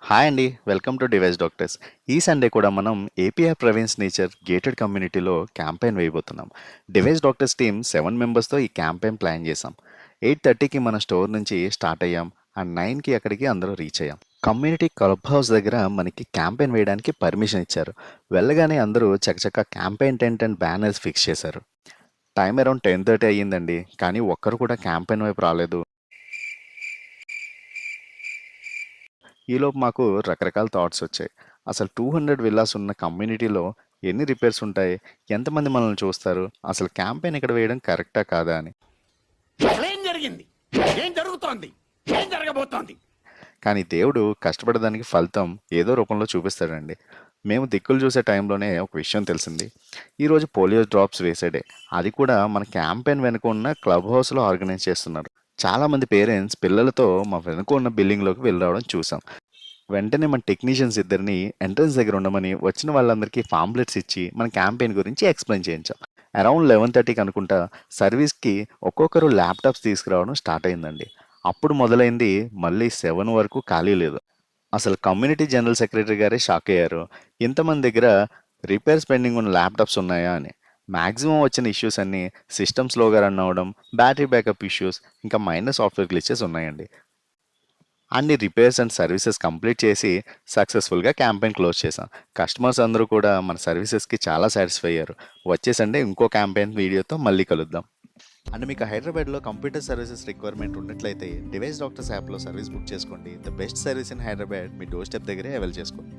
Hi అండి. Welcome to device doctors. ఈ Sunday కూడా మనం ఏపీఆర్ ప్రవీణ్స్ నేచర్ గేటెడ్ కమ్యూనిటీలో క్యాంపెయిన్ వేయబోతున్నాం. డివైస్ డాక్టర్స్ టీమ్ 7 మెంబర్స్‌తో ఈ క్యాంపెయిన్ ప్లాన్ చేసాం. 8:30కి మన స్టోర్ నుంచి స్టార్ట్ అయ్యాం. అండ్ 9కి అక్కడికి అందరూ రీచ్ అయ్యాం. కమ్యూనిటీ క్లబ్ హౌస్ దగ్గర మనకి క్యాంపెయిన్ వేయడానికి పర్మిషన్ ఇచ్చారు. వెళ్ళగానే అందరూ చకచకా campaign tent and banners fix చేశారు. టైం అరౌండ్ 10:30 అయ్యిందండి. కానీ ఒక్కరు కూడా క్యాంపెయిన్ వైపు రాలేదు. ఈలోపు మాకు రకరకాల థాట్స్ వచ్చాయి. అసలు 200 విల్లాస్ ఉన్న కమ్యూనిటీలో ఎన్ని రిపేర్స్ ఉంటాయి? ఎంతమంది మనల్ని చూస్తారు? అసలు క్యాంపెయిన్ ఇక్కడ వేయడం కరెక్టా కాదా అని. అసలేం జరిగింది? ఏం జరుగుతోంది? ఏం జరగబోతోంది? కానీ దేవుడు కష్టపడడానికి ఫలితం ఏదో రూపంలో చూపిస్తాడండి. మేము దిక్కులు చూసే టైంలోనే ఒక విషయం తెలిసింది. ఈరోజు పోలియో డ్రాప్స్ వేసే డే. అది కూడా మన క్యాంపెయిన్ వెనుక ఉన్న క్లబ్ హౌస్లో ఆర్గనైజ్ చేస్తున్నారు. చాలామంది పేరెంట్స్ పిల్లలతో మా వెనుక ఉన్న బిల్డింగ్లోకి వెళ్ళి రావడం చూసాం. వెంటనే మన టెక్నీషియన్స్ ఇద్దరిని ఎంట్రన్స్ దగ్గర ఉండమని వచ్చిన వాళ్ళందరికీ పాంప్లెట్స్ ఇచ్చి మన క్యాంపెయిన్ గురించి ఎక్స్ప్లెయిన్ చేయించాం. అరౌండ్ 11:30కి అనుకుంటా సర్వీస్కి ఒక్కొక్కరు ల్యాప్టాప్స్ తీసుకురావడం స్టార్ట్ అయిందండి. అప్పుడు మొదలైంది. మళ్ళీ 7 వరకు ఖాళీ లేదు. అసలు కమ్యూనిటీ జనరల్ సెక్రటరీ గారే షాక్ అయ్యారు. ఇంతమంది దగ్గర రిపేర్స్ పెండింగ్ ఉన్న ల్యాప్టాప్స్ ఉన్నాయా అని. మ్యాక్సిమం వచ్చిన ఇష్యూస్ అన్నీ సిస్టమ్ స్లోగా రన్ అవ్వడం, బ్యాటరీ బ్యాకప్ ఇష్యూస్, ఇంకా మైనర్ సాఫ్ట్వేర్ గ్లిచెస్ ఉన్నాయండి. అన్ని రిపేర్స్ అండ్ సర్వీసెస్ కంప్లీట్ చేసి సక్సెస్ఫుల్గా క్యాంపెయిన్ క్లోజ్ చేసాం. కస్టమర్స్ అందరూ కూడా మన సర్వీసెస్కి చాలా సాటిస్ఫై అయ్యారు. వచ్చేసండి ఇంకో క్యాంపెయిన్ వీడియోతో మళ్ళీ కలుద్దాం. అండ్ మీకు హైదరాబాద్లో కంప్యూటర్ సర్వీసెస్ రిక్వైర్మెంట్ ఉన్నట్లయితే డివైస్ డాక్టర్స్ యాప్లో సర్వీస్ బుక్ చేసుకోండి. The best service in Hyderabad me door step దగ్గరే అవైల్ చేసుకోండి.